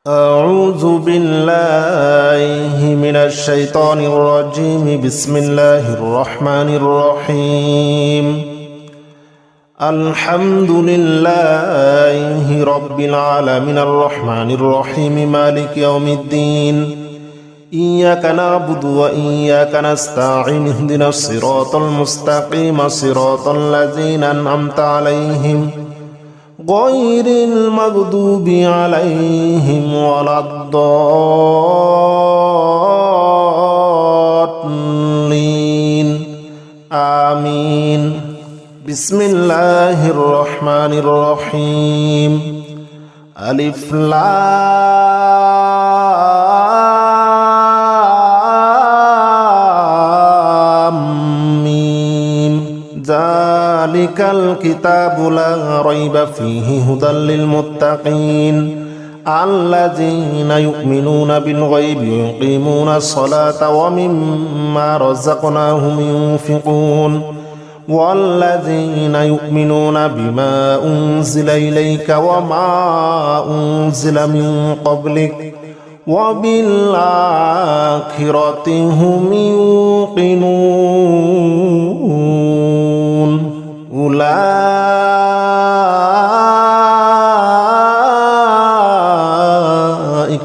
أعوذ بالله من الشيطان الرجيم. بسم الله الرحمن الرحيم. الحمد لله رب العالمين الرحمن الرحيم مالك يوم الدين. إياك نعبد وإياك نستعين اهدنا الصراط المستقيم صراط الذين أنعمت عليهم غير المغضوب عليهم ولا الضالين آمين. بسم الله الرحمن الرحيم. ألف لام ميم. ذلك الكتاب لا ريب فيه هدى للمتقين الذين يؤمنون بالغيب ويقيمون الصلاة ومما رزقناهم ينفقون والذين يؤمنون بما أنزل إليك وما أنزل من قبلك وبالآخرة هم يوقنون. أولئك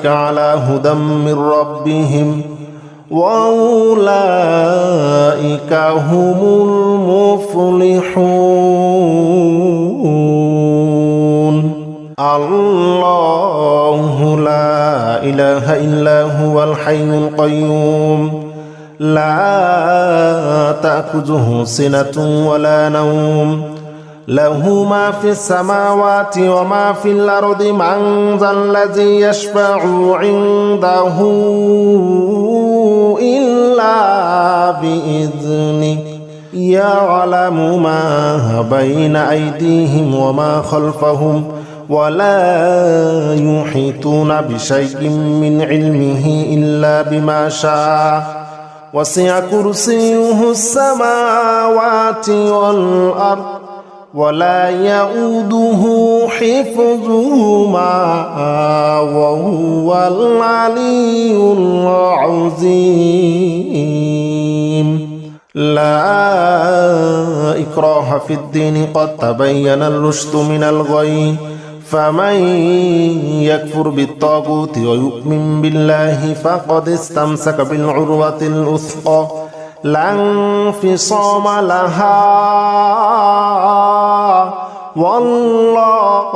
على هدى من ربهم وأولئك هم المفلحون. الله لا إله إلا هو الحي القيوم لا تأخذه سنة ولا نوم له ما في السماوات وما في الأرض. من ذا الذي يشفع عنده إلا بإذنه يعلم ما بين أيديهم وما خلفهم ولا يحيطون بشيء من علمه إلا بما شاء. وسع كرسيه السماوات والأرض ولا يؤوده حفظهما وهو العلي العظيم. لا إكراه في الدين قد تبين الرشد من الغي فمن يكفر بالطاغوت ويؤمن بالله فقد استمسك بالعروة الوثقى لا انفصام لها والله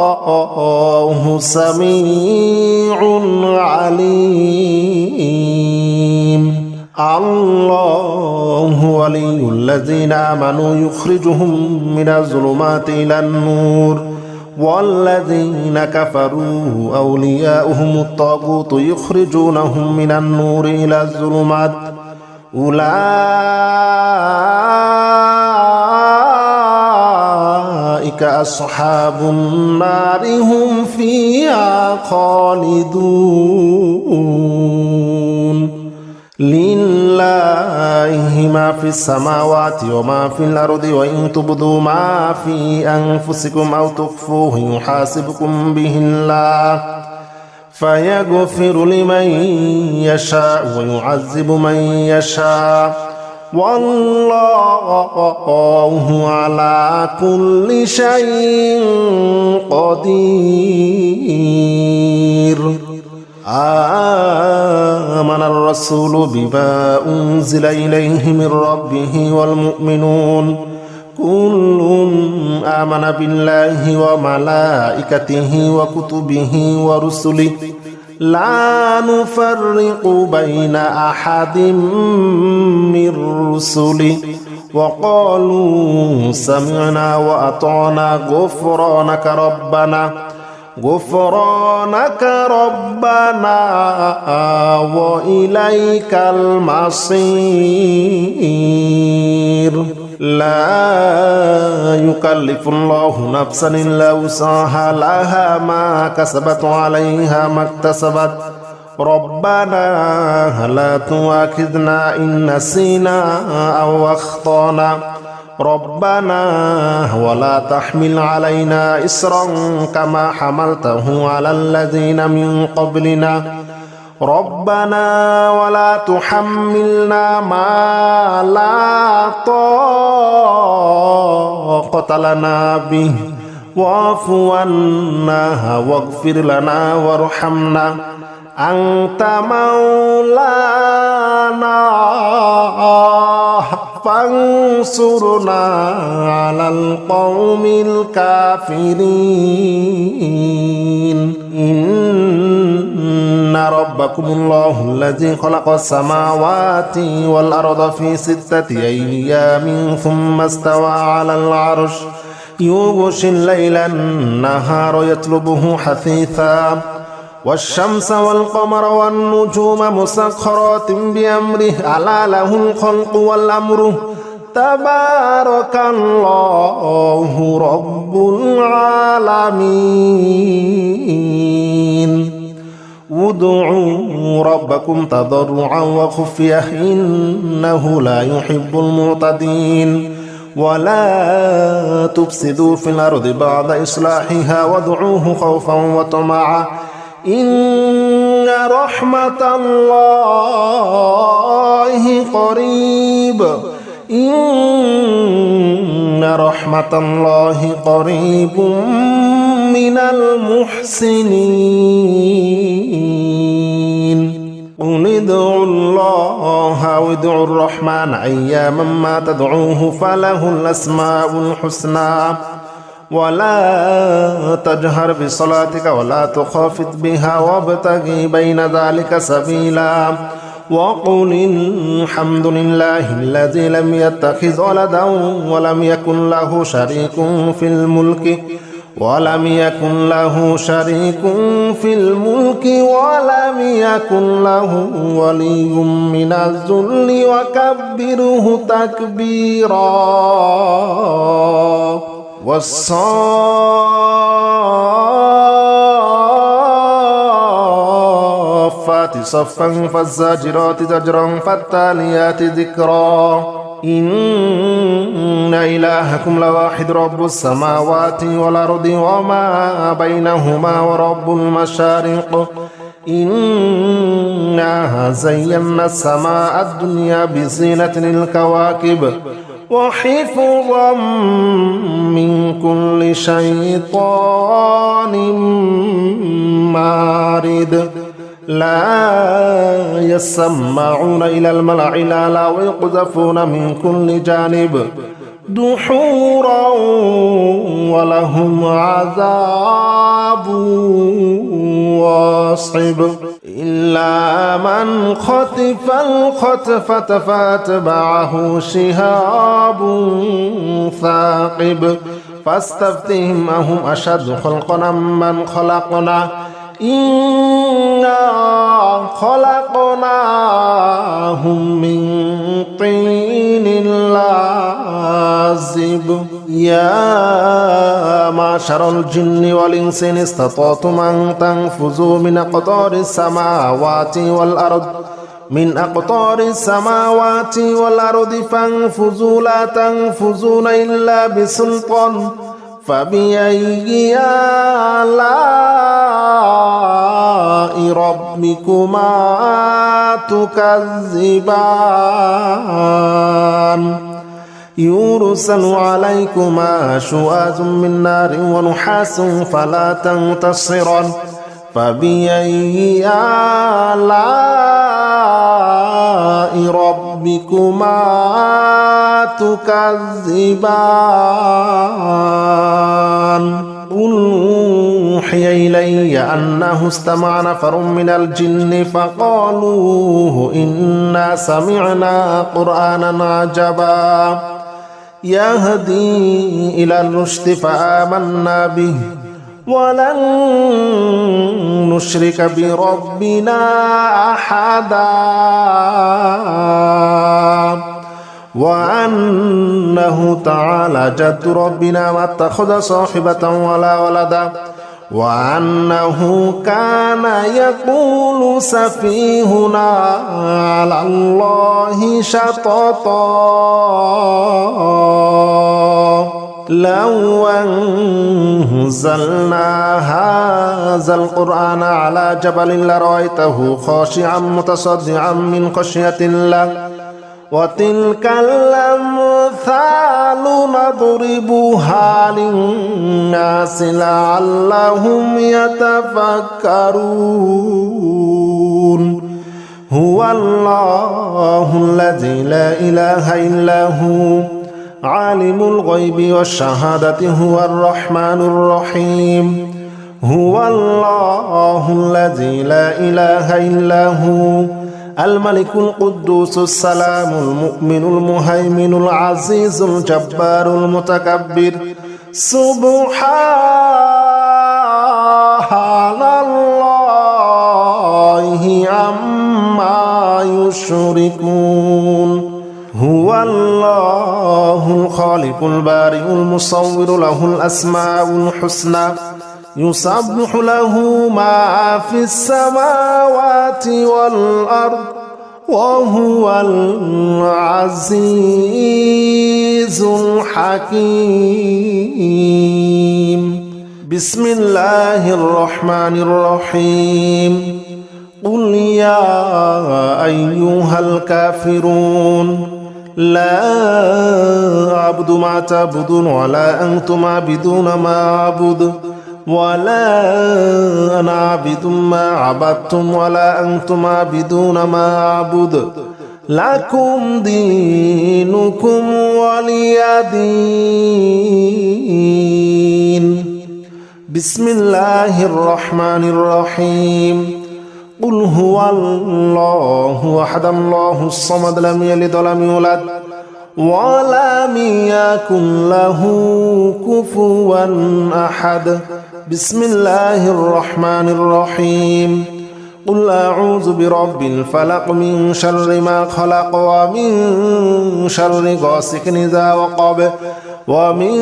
سميع عليم. الله ولي الذين آمنوا يخرجهم من الظلمات إلى النور والذين كفروا أولياؤهم الطاغوت يخرجونهم من النور إلى الظلمات أولئك أصحاب النار هم فيها خالدون. لله ما في السماوات وما في الأرض وإن تبدوا ما في أنفسكم أو تخفوه يحاسبكم به الله فيغفر لمن يشاء ويعذب من يشاء والله على كل شيء قدير. آمن الرسول بما أنزل إليه من ربه والمؤمنون كل آمن بالله وملائكته وكتبه ورسله لا نفرق بين أحد من رسله وقالوا سمعنا وأطعنا غفرانك ربنا وإليك المصير. لا يكلف الله نفسا إلا وسعها لها ما كسبت عليها ما اكتسبت ربنا لا تؤاخذنا إن نسينا أو أخطأنا ربنا ولا تحمل علينا إصرا كما حملته على الذين من قبلنا ربنا ولا تحملنا ما لا طاقة لنا به واعف عنا واغفر لنا وارحمنا أنت مولانا فانصرنا على القوم الكافرين إن ربكم الله الذي خلق السماوات والأرض في 6 أيام ثم استوى على العرش يغشي الليل النهار يطلبه حثيثا والشمس والقمر والنجوم مسخرات بأمره ألا له الخلق والأمر تبارك الله رب العالمين ادعوا ربكم تضرعا وخفية إنه لا يحب المعتدين ولا تفسدوا في الأرض بعد إصلاحها وادعوه خوفا وطمعا إن رحمة الله قريب إن رحمة الله قريب من المحسنين قل ادعوا الله أو ادعوا الرحمن أياما ما تدعوه فله الأسماء الحسنى ولا تجهر بصلاتك ولا تخافت بها وابتغي بين ذلك سبيلا وقل الحمد لله الذي لم يتخذ ولدا ولم يكن له شريك في الملك ولم يكن له ولي من الذل وكبره تكبيرا والصافات صفا فالزاجرات زجرا فالتاليات ذكرا إن إلهكم لواحد رب السماوات والأرض وما بينهما ورب المشارق إنا زينا السماء الدنيا بزينة الكواكب وحفظا من كل شيطان مارد لا يسمعون إلى الملأ الأعلى ويقذفون من كل جانب دحورا ولهم عذاب واصب إلا من خطف الخطفة فاتبعه شهاب ثاقب فاستفتهم أهم أشد خلقا من خلقنا إنا خلقناهم من طين لازب يا معشر الجن والإنس إن استطعتم أن تنفذوا من أقطار السماوات والأرض فانفذوا لا تنفذون إلا بسلطان فبأي آلاء ربكما تكذبان يرسل عليكما شواظ من نار ونحاس فلا تنتصران فبأي آلاء ربكما تكذبان قل أوحي إلي أنه استمع نفر من الجن فقالوا إنا سمعنا قرآنا عجبا يهدي إلى الرشد فآمنا به ولن نشرك بربنا أحدا وأنه تعالى جد ربنا ما اتخذ صاحبة ولا ولدا وأنه كان يقول سفيهنا على الله شططا لو أنزلنا هذا القرآن على جبل لرأيته خاشعا متصدعا من خشية الله وتلك الأمثال نضربها للناس لعلهم يتفكرون هو الله الذي لا إله إلا هو عالم الغيب والشهادة هو الرحمن الرحيم هو الله الذي لا إله إلا هو الملك القدوس السلام المؤمن المهيمن العزيز الجبار المتكبر سبحان الله عما يشركون هو الله الخالق البارئ المصور له الأسماء الحسنى يسبح له ما في السماوات والأرض وهو العزيز الحكيم بسم الله الرحمن الرحيم قل يا أيها الكافرون لا أعبد ما تعبدون ولا أنتم عابدون ما أعبد ولا أنا عابد ما عبدتم ولا أنتم عابدون ما أعبد لكم دينكم ولي دين بسم الله الرحمن الرحيم قل هو الله أحد الله الصمد لم يلد ولم يولد ولم يكن له كفوا أحد بسم الله الرحمن الرحيم قل أعوذ برب الفلق من شر ما خلق ومن شر غاسق إذا وقب ومن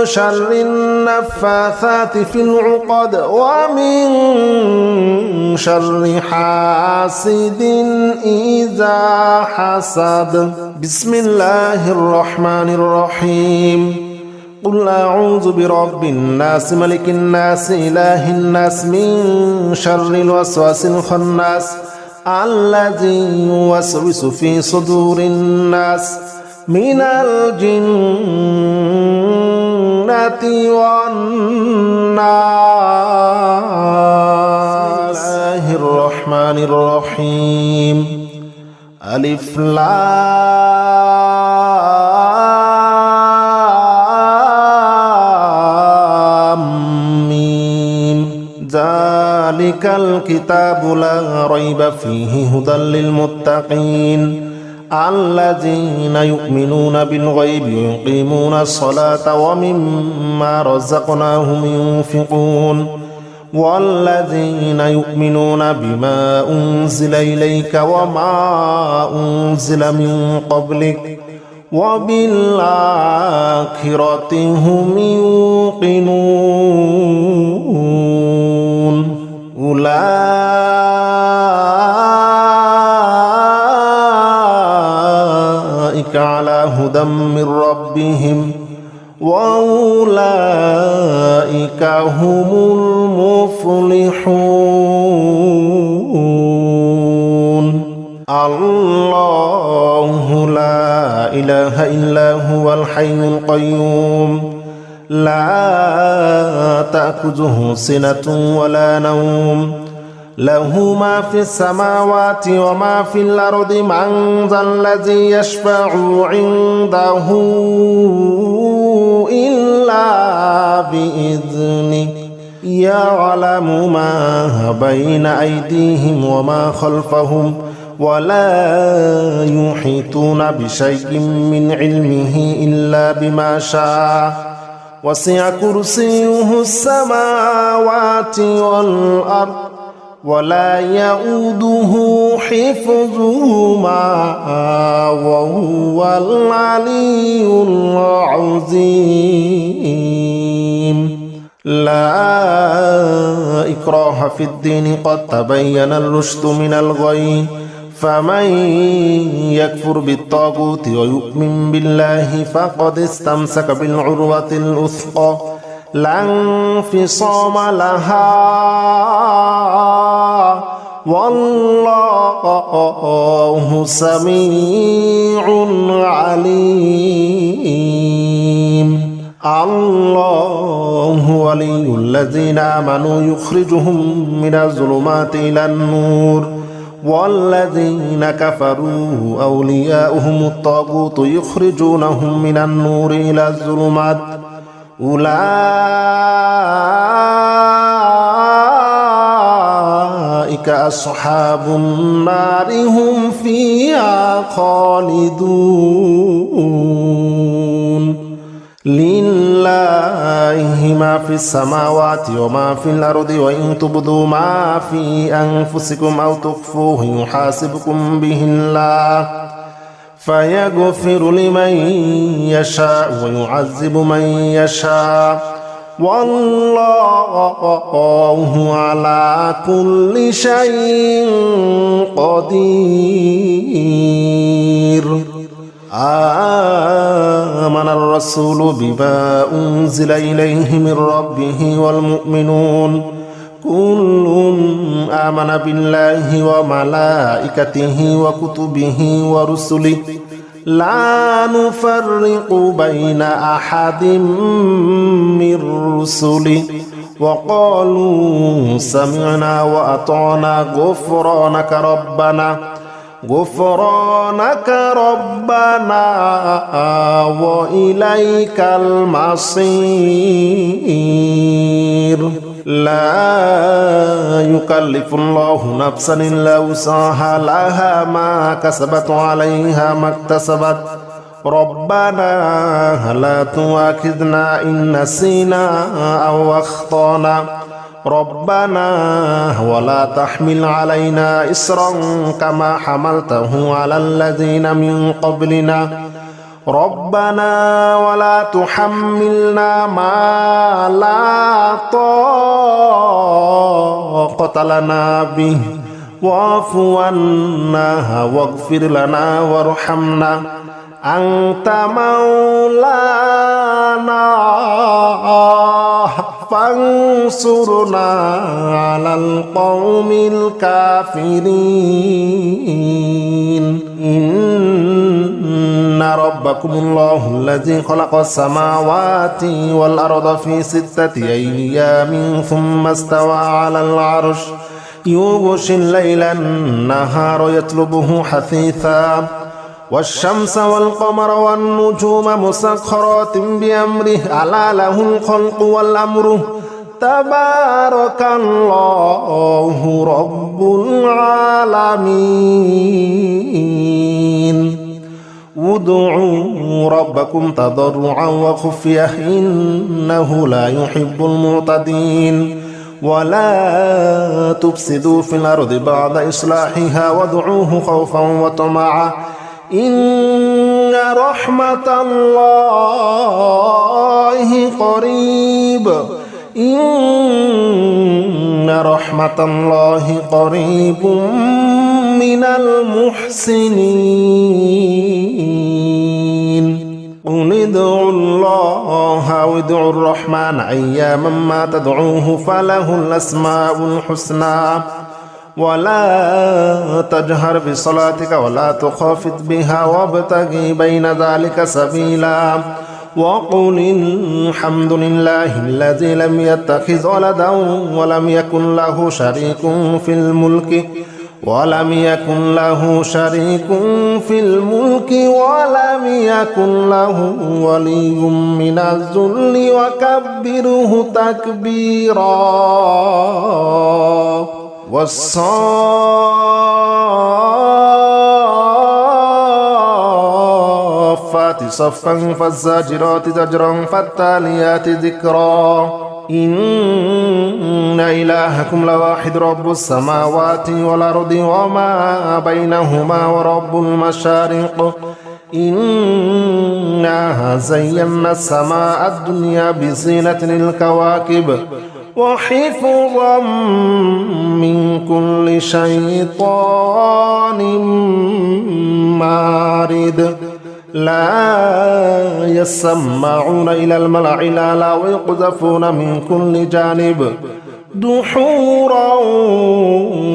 شر النفاثات في العقد ومن شر حاسد إذا حسد بسم الله الرحمن الرحيم قل أعوذ برب الناس ملك الناس إله الناس من شر الوسواس الخناس الذي يوسوس في صدور الناس من الجنة والناس بسم الله الرحمن الرحيم ألف لام ميم ذلك الكتاب لا ريب فيه هدى للمتقين الذين يؤمنون بالغيب ويقيمون الصلاة ومما رزقناهم ينفقون والذين يؤمنون بما أنزل إليك وما أنزل من قبلك وبالآخرة هم يوقنون أولئك على هدى من ربهم وأولئك هم المفلحون الله لا إله إلا هو الحي القيوم لا تأخذه سنة ولا نوم له ما في السماوات وما في الأرض من ذا الذي يشفع عنده إلا بإذنه يعلم ما بين أيديهم وما خلفهم ولا يحيطون بشيء من علمه إلا بما شاء وسع كرسيه السماوات والأرض ولا يؤوده حفظهما وهو العلي العظيم لا إكراه في الدين قد تبين الرشد من الغي فمن يكفر بالطاغوت ويؤمن بالله فقد استمسك بالعروة الوثقى لا انفصام لها والله سميع عليم الله ولي الذين آمنوا يخرجهم من الظلمات إلى النور والذين كفروا أولياؤهم الطاغوت يخرجونهم من النور إلى الظلمات أولئك أصحاب النار هم فيها خالدون لله ما في السماوات وما في الأرض وإن تبدوا ما في أنفسكم أو تخفوه يحاسبكم به الله فيغفر لمن يشاء ويعذب من يشاء والله على كل شيء قدير آمن الرسول بما أنزل إليه من ربه والمؤمنون كل آمن بالله وملائكته وكتبه ورسله لا نفرق بين أحد من رسله وقالوا سمعنا وأطعنا غفرانك ربنا وإليك المصير لا يكلف الله نفسا إلا وسعها لها ما كسبت عليها ما اكتسبت ربنا لا تؤاخذنا إن نسينا أو أخطأنا ربنا ولا تحمل علينا إصرا كما حملته على الذين من قبلنا ربنا ولا تحملنا ما لا طاقة لنا به واعف عنا واغفر لنا وارحمنا أنت مولانا فانصرنا على القوم الكافرين إن ربكم الله الذي خلق السماوات والأرض في 6 أيام ثم استوى على العرش يغشي الليل النهار يطلبه حثيثا والشمس والقمر والنجوم مسخرات بأمره ألا له الخلق والأمر تبارك الله رب العالمين ادعوا ربكم تضرعا وخفية إنه لا يحب المعتدين ولا تفسدوا في الأرض بعد إصلاحها وادعوه خوفا وطمعا إن رحمة الله قريب من المحسنين قل ادعوا الله أو ادعوا الرحمن أياما ما تدعوه فله الأسماء الحسنى ولا تجهر بصلاتك ولا تخافت بها وابتغي بين ذلك سبيلا وقل الحمد لله الذي لم يتخذ ولدا ولم يكن له شريك في الملك ولم يكن له ولي من الذل وكبره تكبيرا والصافات صفا فالزاجرات زجرا فالتاليات ذكرا إن إلهكم لواحد رب السماوات والأرض وما بينهما ورب المشارق إنا زينا السماء الدنيا بزينة الكواكب وحفظا من كل شيطان مارد لا يسمعون إلى الملأ الأعلى ويقذفون من كل جانب دحورا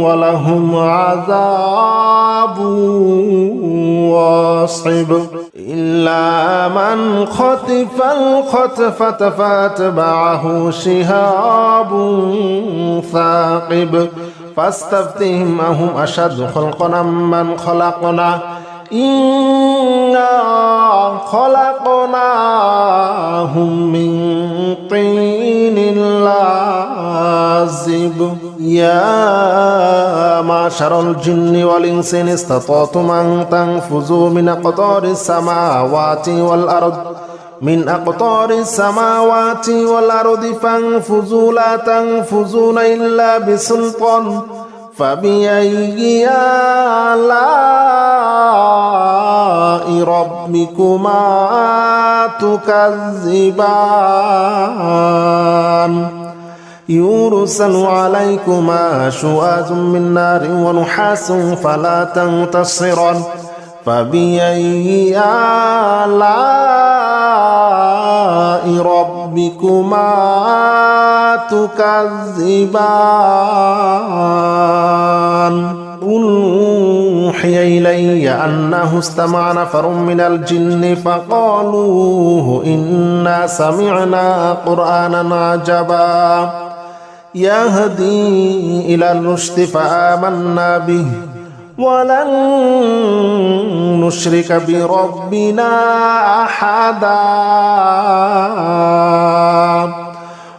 ولهم عذاب واصب إلا من خطف الخطفة فاتبعه شهاب ثاقب فاستفتهم أهم أشد خلقا من خلقنا إنا خلقناهم من طين لازب يا معشر الجن والإنس إن استطعتم أن تنفذوا من أقطار السماوات والأرض فانفذوا لا تنفذون إلا بسلطان فبأي آلاء ربكما تكذبان يرسل عليكما شواظ من نار ونحاس فلا تنتصران فبأي آلاء ربكما تكذبان قل أوحي إلي أنه استمع نفر من الجن فقالوا إنا سمعنا قرآنا عجبا يهدي إلى الرشد فآمنا به ولن نشرك بربنا أحدا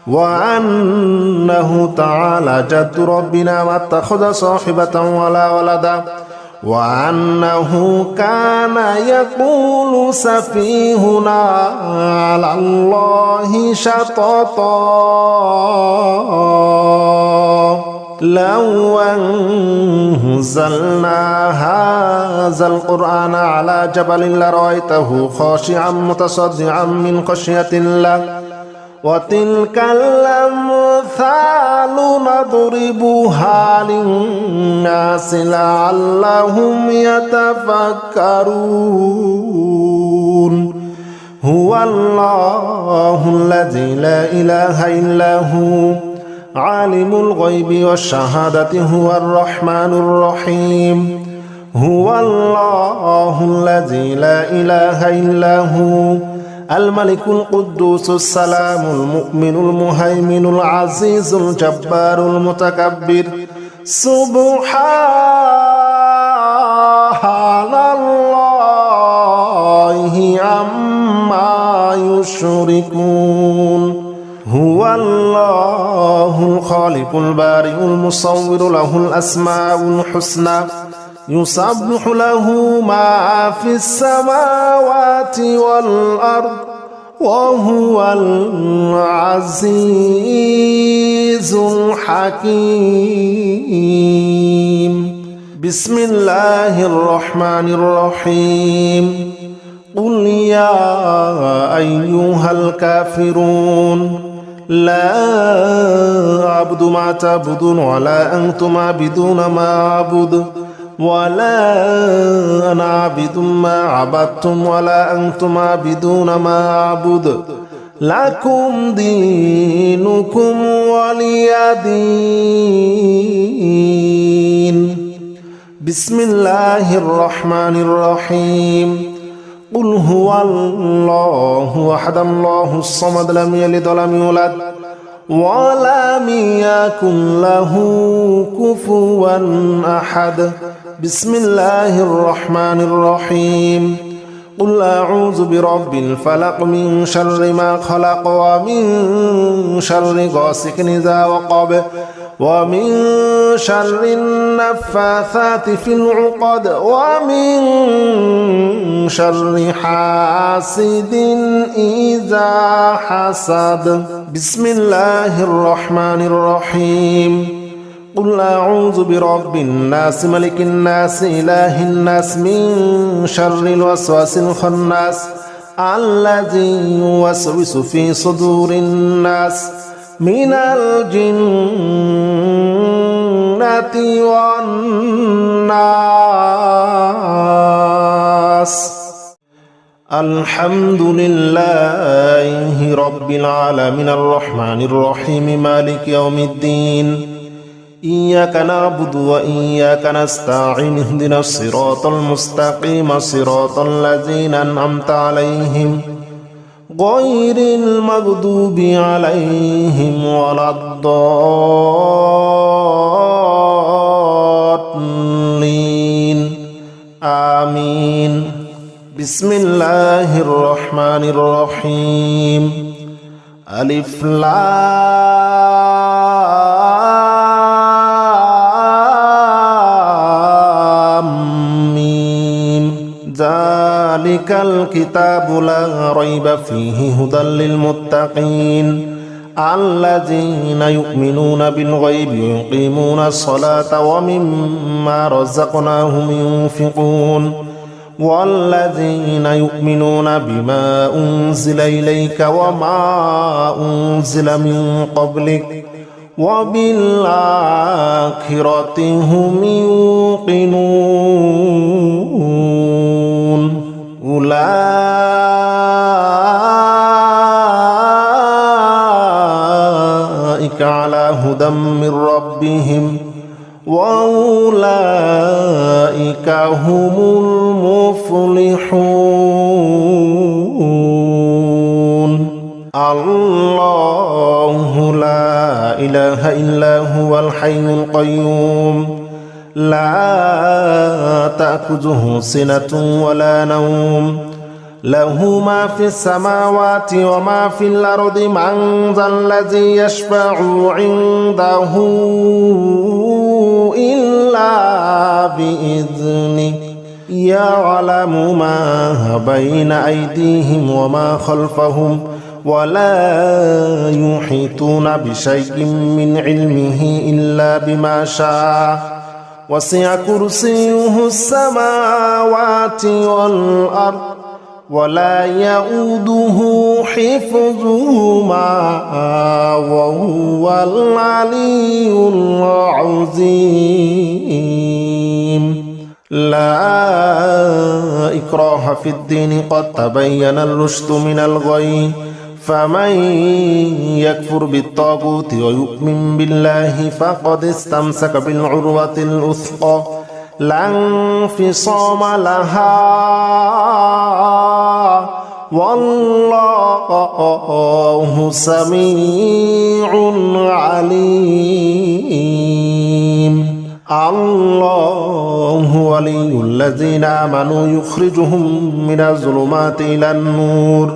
وأنه تعالى جد ربنا ما اتخذ صاحبة ولا ولدا وأنه كان يقول سفيهنا على الله شططا لو أنزلنا هذا القرآن على جبل لرأيته خاشعا متصدعا من خشية الله وتلك الأمثال نضربها للناس لعلهم يتفكرون هو الله الذي لا إله إلا هو عالم الغيب والشهادة هو الرحمن الرحيم هو الله الذي لا إله إلا هو الملك القدوس السلام المؤمن المهيمن العزيز الجبار المتكبر سبحان الله عما يشركون هو الله الخالق البارئ المصور له الأسماء الحسنى يسبح له ما في السماوات والأرض وهو العزيز الحكيم بسم الله الرحمن الرحيم قل يا أيها الكافرون لا أعبد ما تعبدون ولا أنتم عابدون ما أعبد ولا أنا عابد ما عبدتم ولا أنتم عابدون ما أعبد لكم دينكم ولي دين بسم الله الرحمن الرحيم قل هو الله أحد الله الصمد لم يلد ولم يولد ولم يكن له كفوا أحد بسم الله الرحمن الرحيم قل أعوذ برب الفلق من شر ما خلق ومن شر غاسق إذا وقب ومن شر النفاثات في العقد ومن شر حاسد إذا حسد بسم الله الرحمن الرحيم قل أعوذ برب الناس ملك الناس إله الناس من شر الوسواس الخناس الذي يوسوس في صدور الناس من الجنة والناس. الحمد لله رب العالمين الرحمن الرحيم مالك يوم الدين إياك نعبد وإياك نستعين اهدنا الصراط المستقيم صراط الذين أنعمت عليهم غير المغضوب عليهم ولا الضالين آمين. بسم الله الرحمن الرحيم. ألف لام ميم ذلك الكتاب لا ريب فيه هدى للمتقين الذين يؤمنون بالغيب ويقيمون الصلاة ومما رزقناهم ينفقون والذين يؤمنون بما أنزل إليك وما أنزل من قبلك وبالآخرة هم يوقنون أولئك على هدى من ربهم وأولئك هم المفلحون. الله لا إله إلا هو الحي القيوم لا تأخذه سنة ولا نوم له ما في السماوات وما في الأرض من ذا الذي يشفع عنده إلا بإذنه يعلم ما بين أيديهم وما خلفهم ولا يحيطون بشيء من علمه إلا بما شاء وسع كرسيه السماوات والأرض ولا يؤوده حفظهما وهو العلي العظيم. لا إكراه في الدين قد تبين الرشد من الغي فمن يكفر بالطاغوت ويؤمن بالله فقد استمسك بالعروة الوثقى لا انفصام لها والله سميع عليم. الله ولي الذين آمنوا يخرجهم من الظلمات إلى النور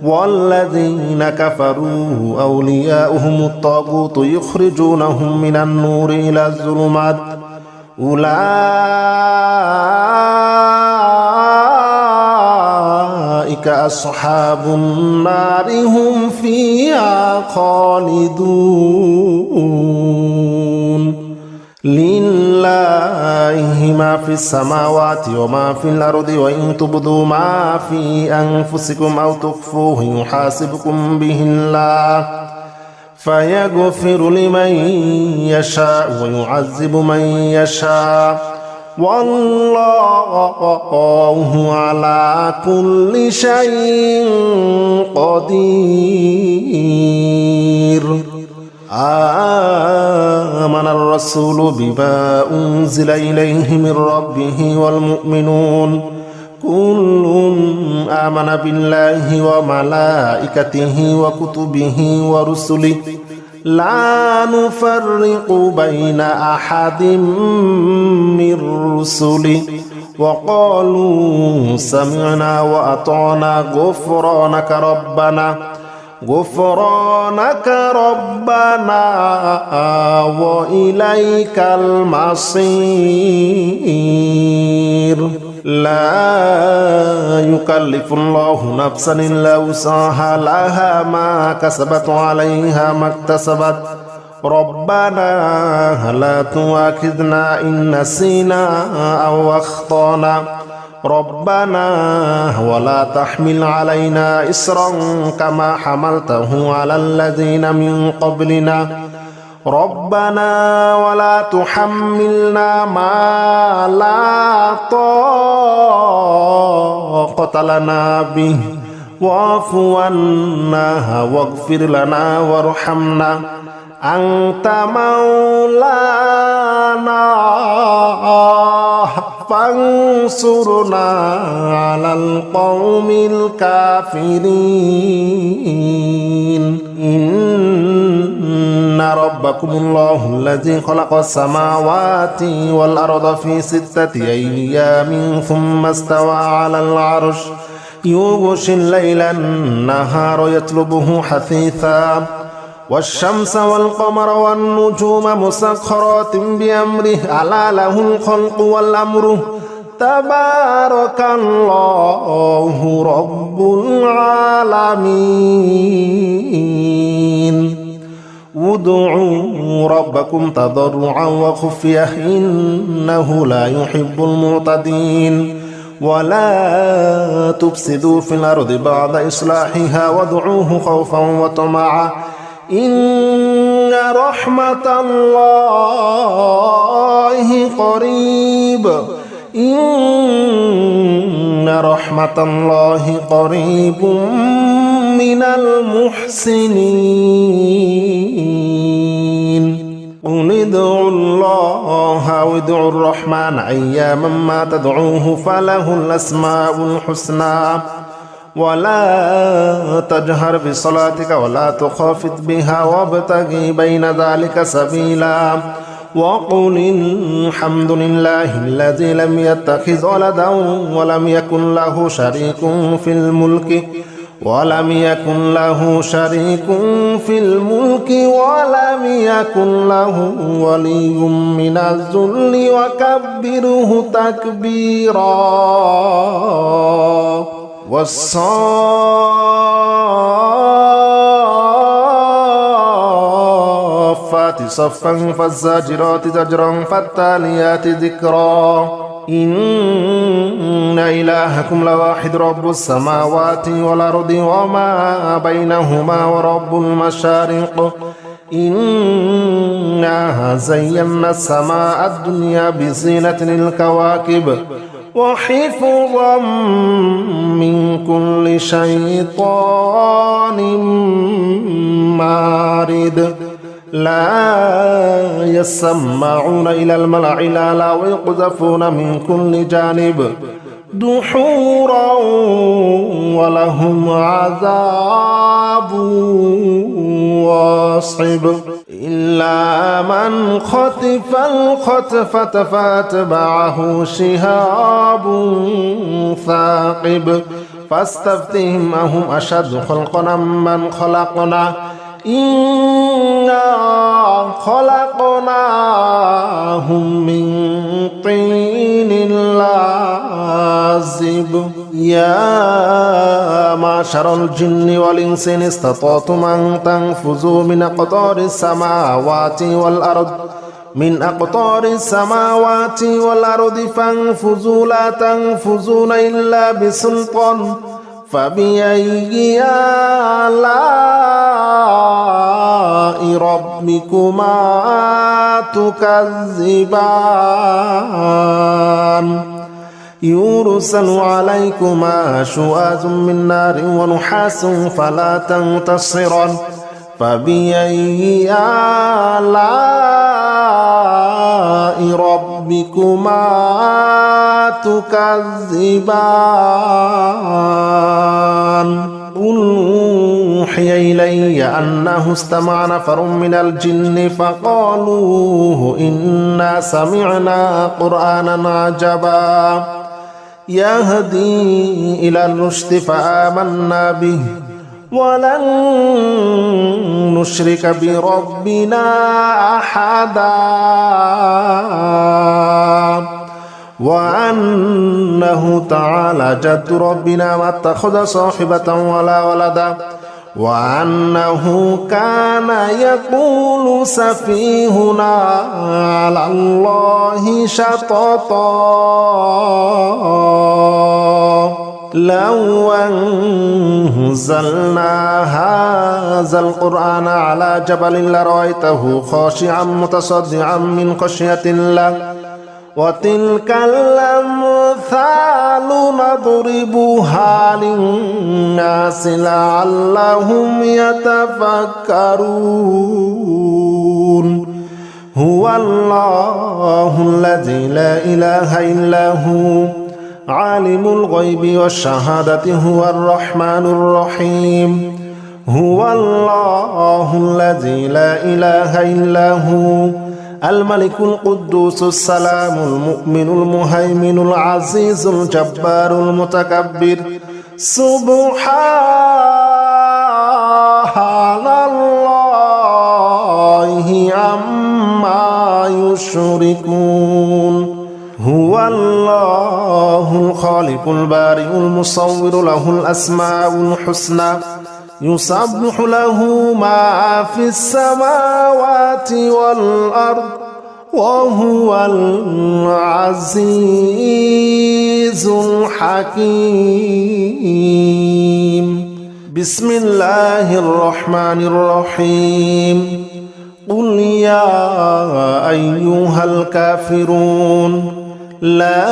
والذين كفروا أولياؤهم الطاغوت يخرجونهم من النور إلى الظلمات أولئك أصحاب النار هم فيها خالدون. لله ما في السماوات وما في الأرض وإن تبدوا ما في أنفسكم أو تخفوه يحاسبكم به الله فيغفر لمن يشاء ويعذب من يشاء والله على كل شيء قدير. آمن الرسول بما أنزل إليه من ربه والمؤمنون كل آمن بالله وملائكته وكتبه ورسله لا نفرق بين أحد من رسله وقالوا سمعنا وأطعنا غفرانك ربنا وإليك المصير. لا يكلف الله نفسا إلا وسعها لها ما كسبت عليها ما اكتسبت ربنا لا تؤاخذنا إن نسينا أو أخطأنا ربنا ولا تحمل علينا إصرا كما حملته على الذين من قبلنا ربنا ولا تحملنا ما لا طاقة لنا به واعف عنا واغفر لنا وارحمنا أنت مولانا فانصرنا على القوم الكافرين إن ربكم الله الذي خلق السماوات والأرض في 6 أيام ثم استوى على العرش يغشي الليل النهار يطلبه حثيثا والشمس والقمر والنجوم مسخرات بأمره ألا له الخلق والأمر تبارك الله رب العالمين ادعوا ربكم تضرعا وخفية إنه لا يحب المعتدين ولا تفسدوا في الأرض بعد إصلاحها وادعوه خوفا وطمعا إن رحمة الله قريب إن رحمة الله قريب من المحسنين قل ادعوا الله أو ادعوا الرحمن أياما ما تدعوه فله الأسماء الحسنى ولا تجهر بصلاتك ولا تخافت بها وابتغي بين ذلك سبيلا وقل الحمد لله الذي لم يتخذ ولدا ولم يكن له شريك في الملك ولم يكن له ولي من الذل وكبره تكبيرا والصافات صفا فالزاجرات زجرا فالتاليات ذكرا إن إلهكم لواحد رب السماوات والأرض وما بينهما ورب المشارق إنا زينا السماء الدنيا بزينة الكواكب وحفظا من كل شيطان مارد لا يسمعون إلى الملأ الأعلى ويقذفون من كل جانب دحورا ولهم عذاب واصب إلا من خطف الخطفة فاتبعه شهاب ثاقب فاستفتهم أهم أشد خلقا من خلقنا إنا خلقناهم من طين لازب يا معشر الجن والإنس إن استطعتم أن تنفذوا من أقطار السماوات والأرض فانفذوا لا تنفذون إلا بسلطان فبأي آلاء ربكما تكذبان يرسل عليكما شواظ من نار ونحاس فلا تنتصران فبأي آلاء ربكما تكذبان قل أوحي إلي أنه استمع نفر من الجن فقالوا إنا سمعنا قرآنا عجبا يهدي إلى الرشد فآمنا به ولن نشرك بربنا أحدا وأنه تعالى جد ربنا ما اتخذ صاحبة ولا ولدا وأنه كان يقول سفيهنا على الله شططا لو أنزلنا هذا القرآن على جبل لرأيته خاشعا متصدعا من خشية الله وتلك الأمثال نضربها للناس لعلهم يتفكرون هو الله الذي لا إله إلا هو عالم الغيب والشهادة هو الرحمن الرحيم هو الله الذي لا إله إلا هو الملك القدوس السلام المؤمن المهيمن العزيز الجبار المتكبر سبحان الله عما يشركون هو الله الخالق البارئ المصور له الأسماء الحسنى يسبح له ما في السماوات والأرض وهو العزيز الحكيم بسم الله الرحمن الرحيم قل يا أيها الكافرون لا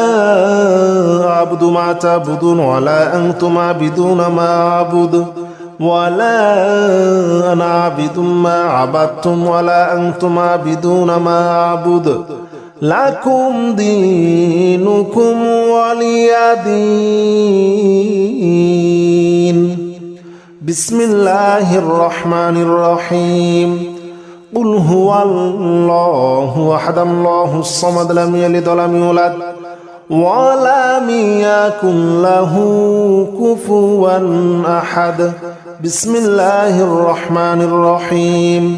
أعبد ما تعبدون ولا أنتم عابدون ما أعبد ولا أنا عابد ما عبدتم ولا أنتم عابدون ما أعبد لكم دينكم ولي دين بسم الله الرحمن الرحيم قل هو الله أحد الله الصمد لم يلد ولم يولد ولم يكن له كفوا أحد بسم الله الرحمن الرحيم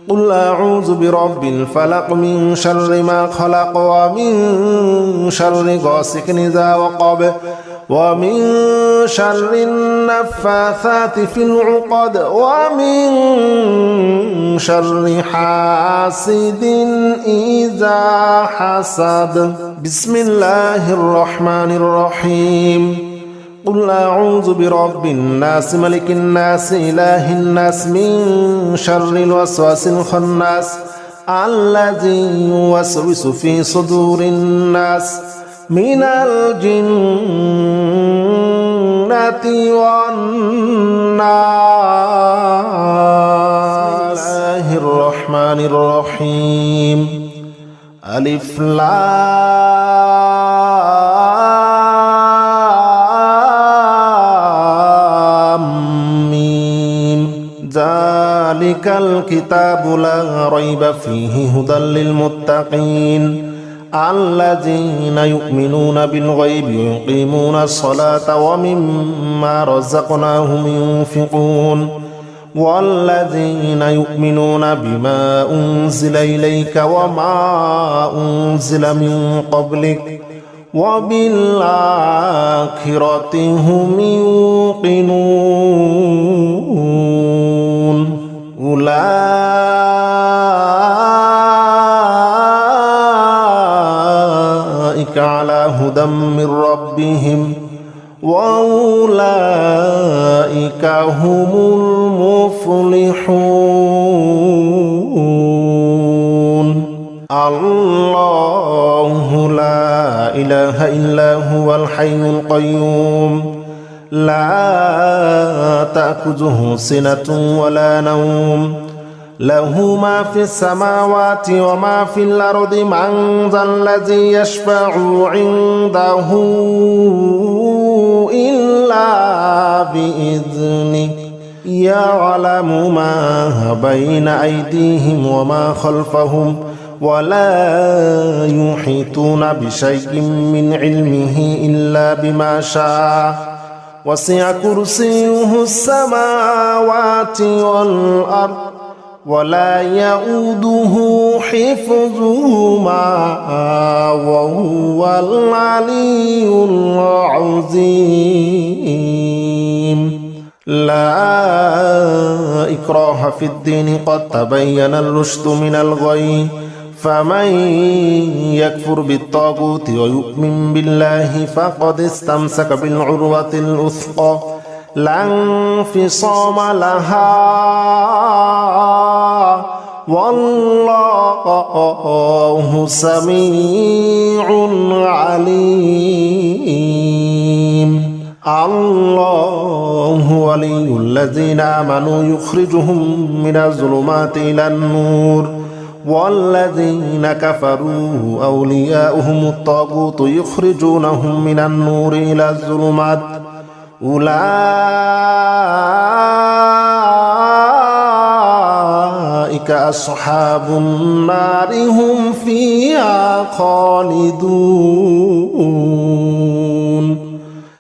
قل أعوذ برب الفلق من شر ما خلق ومن شر غاسق إذا وقب ومن شر النفاثات في العقد ومن شر حاسد إذا حسد بسم الله الرحمن الرحيم قل أعوذ برب الناس ملك الناس إله الناس من شر الوسواس الخناس الذي يوسوس في صدور الناس من الجنة والناس بسم الله الرحمن الرحيم ألف لام ميم ذلك الكتاب لا ريب فيه هدى للمتقين الذين يؤمنون بالغيب ويقيمون الصلاة ومما رزقناهم ينفقون والذين يؤمنون بما أنزل إليك وما أنزل من قبلك وبالآخرة هم يوقنون أولئك على هدى من ربهم وأولئك هم المفلحون الله لا إله إلا هو الحي القيوم لا تأخذه سنة ولا نوم له ما في السماوات وما في الأرض من ذا الذي يشفع عنده إلا بإذنه يعلم ما بين أيديهم وما خلفهم ولا يحيطون بشيء من علمه إلا بما شاء وسع كرسيه السماوات والأرض ولا يؤوده حفظهما وهو العلي العظيم لا إكراه في الدين قد تبين الرشد من الغي فمن يكفر بالطاغوت ويؤمن بالله فقد استمسك بالعروة الوثقى لا انفصام لها والله سميع عليم. الله ولي الذين آمنوا يخرجهم من الظلمات إلى النور والذين كفروا أولياؤهم الطاغوت يخرجونهم من النور إلى الظلمات أولئك أصحاب النار هم فيها خالدون.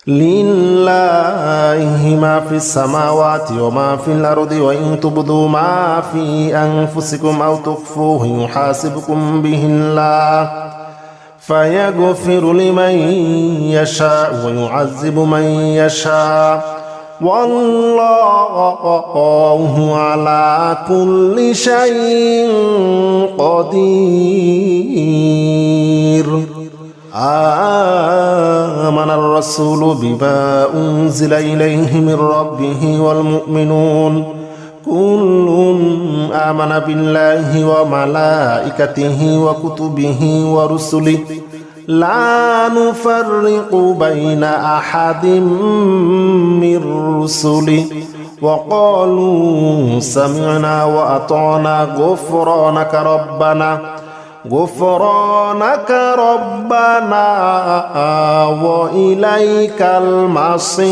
لله ما في السماوات وما في الأرض وإن تبدوا ما في أنفسكم أو تخفوه يحاسبكم به الله فيغفر لمن يشاء ويعذب من يشاء والله على كل شيء قدير. آمن الرسول بما أنزل إليه من ربه والمؤمنون كل آمن بالله وملائكته وكتبه ورسله لا نفرق بين أحد من رسله وقالوا سمعنا وأطعنا غفرانك ربنا وإليك المصير.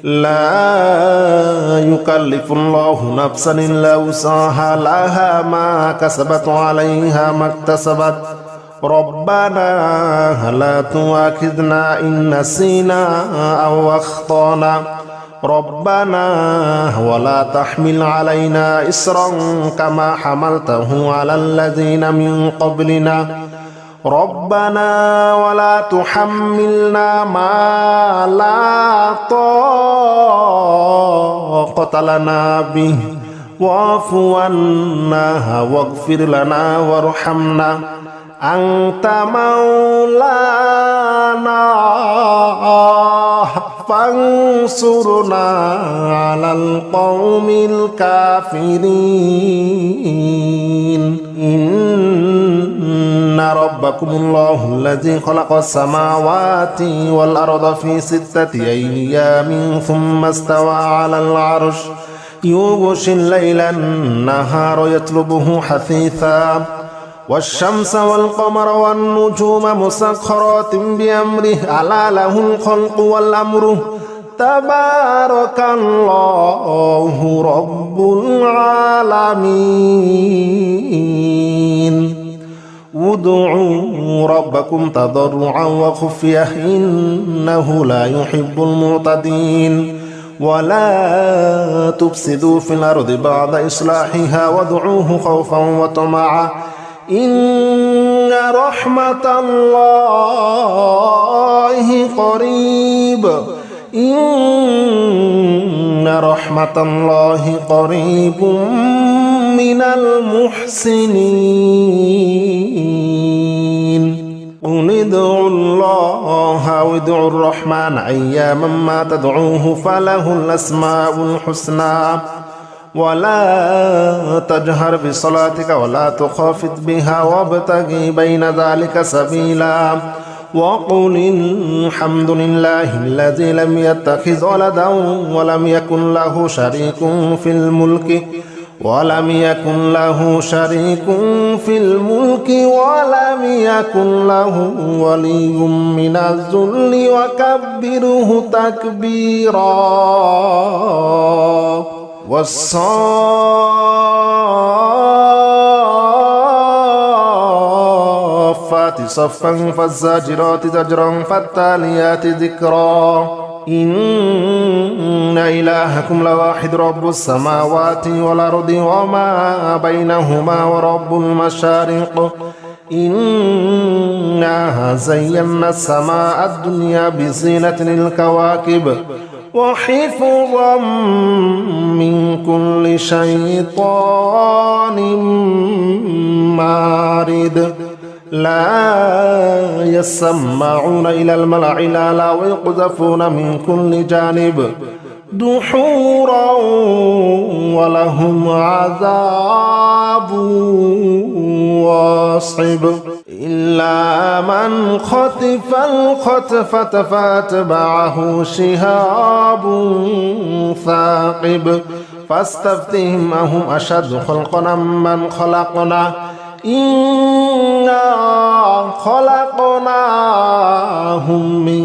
لا يكلف الله نفسا إلا وسعها لها ما كسبت عليها ما اكتسبت ربنا لا تؤاخذنا إن نسينا أو أخطأنا ربنا ولا تحمل علينا إصرا كما حملته على الذين من قبلنا ربنا ولا تحملنا ما لا طاقة لنا به واعف عنا واغفر لنا وارحمنا أنت مولانا فانصرنا على القوم الكافرين. إن ربكم الله الذي خلق السماوات والأرض في 6 أيام ثم استوى على العرش يغشي الليل النهار يطلبه حثيثا والشمس والقمر والنجوم مسخرات بأمره ألا له الخلق والأمر تبارك الله رب العالمين. ادعوا ربكم تضرعا وخفية إنه لا يحب المعتدين ولا تفسدوا في الأرض بعد إصلاحها وادعوه خوفا وطمعا إن رحمة الله قريب من المحسنين. قل ادعوا الله وادعوا الرحمن أياما ما تدعوه فله الأسماء الحسنى ولا تجهر بصلاتك ولا تخافت بها وابتغي بين ذلك سبيلا وقل الحمد لله الذي لم يتخذ ولدا ولم يكن له شريك في الملك ولم يكن له ولي من الذل وكبره تكبيرا. والصافات صفا فالزاجرات زجرا فالتاليات ذكرا. إن إلهكم لواحد رب السماوات والأرض وما بينهما ورب المشارق إنا زينا السماء الدنيا بزينة الكواكب وحفظا من كل شيطان مارد لا يسمعون إلى الملأ الأعلى ويقذفون من كل جانب دحورا ولهم عذاب واصب إلا من خطف الخطفة فاتبعه شهاب ثاقب فاستفتهم أهم أشد خلقا من خلقنا إنا خلقناهم من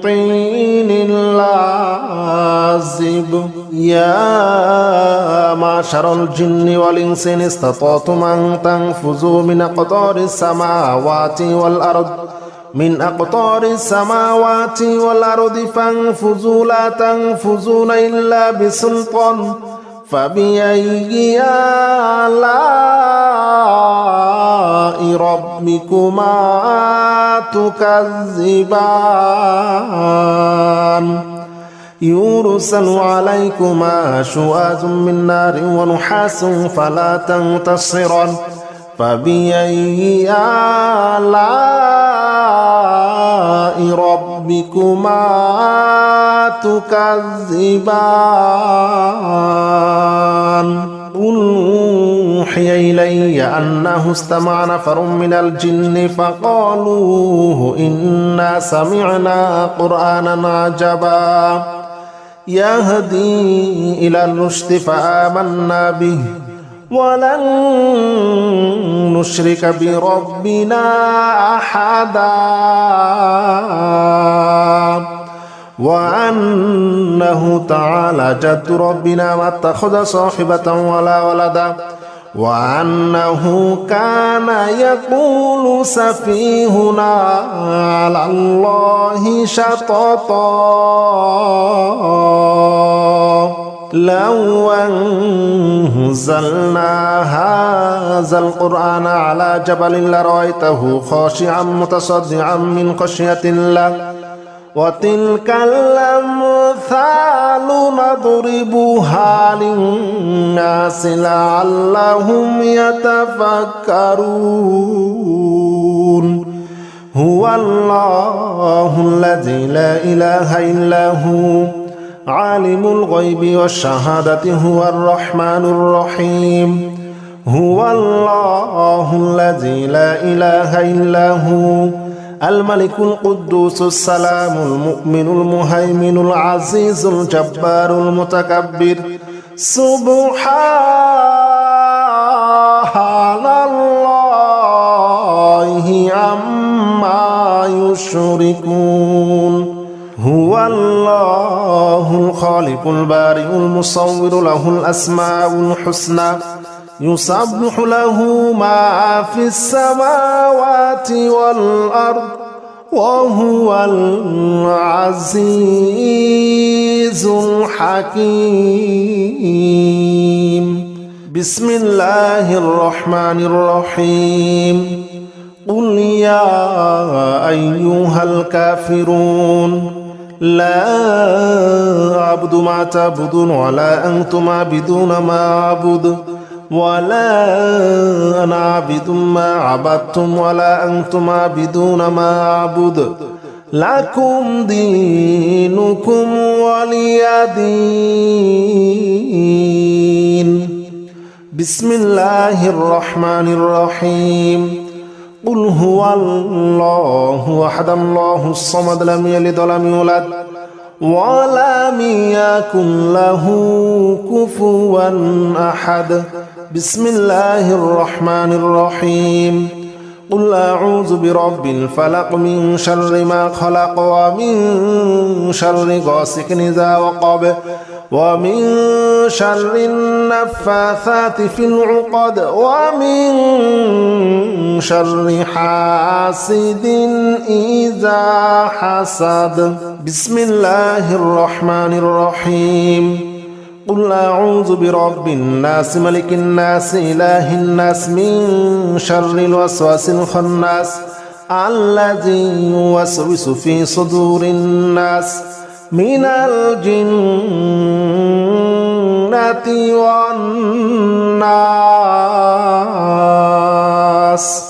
طين لازب يا معشر الجن والإنس إن استطعتم أن تنفذوا من أقطار السماوات والأرض فانفذوا لا تنفذون إلا بسلطان فبأي آلاء ربكما تكذبان يرسل عليكما شواظ من نار ونحاس فلا تنتصران فبأي آلاء ربكما تكذبان قل أوحي إلي أنه استمع نفر من الجن فقالوا إنا سمعنا قرآنا عجبا يهدي إلى الرشد فآمنا به ولن نشرك بربنا أحدا وأنه تعالى جد ربنا ما اتخذ صاحبة ولا ولدا وأنه كان يقول سفيهنا على الله شططا لو أنزلنا هذا القرآن على جبل لرأيته خاشعا متصدعا من خشية الله وتلك الأمثال نضربها للناس لعلهم يتفكرون هو الله الذي لا إله إلا هو عالم الغيب والشهادة هو الرحمن الرحيم هو الله الذي لا إله إلا هو الملك القدوس السلام المؤمن المهيمن العزيز الجبار المتكبر سبحان الله عما يشركون هو الله الخالق البارئ المصور له الأسماء الحسنى يسبح له ما في السماوات والأرض وهو العزيز الحكيم بسم الله الرحمن الرحيم قل يا أيها الكافرون لا أعبد ما تعبدون ولا أنتم عابدون ما أعبد ولا أنا عابد ما عبدتم ولا أنتم عابدون ما أعبد لكم دينكم ولي دين بسم الله الرحمن الرحيم قل هو الله أحد الله الصمد لم يلد ولم يولد ولم يكن له كفوا أحد بسم الله الرحمن الرحيم قل أعوذ برب الفلق من شر ما خلق ومن شر غاسق إذا وقب ومن شر النفاثات في العقد ومن شر حاسد إذا حسد بسم الله الرحمن الرحيم قل أعوذ برب الناس ملك الناس إله الناس من شر الوسواس الخناس الذي يوسوس في صدور الناس من الجنة والناس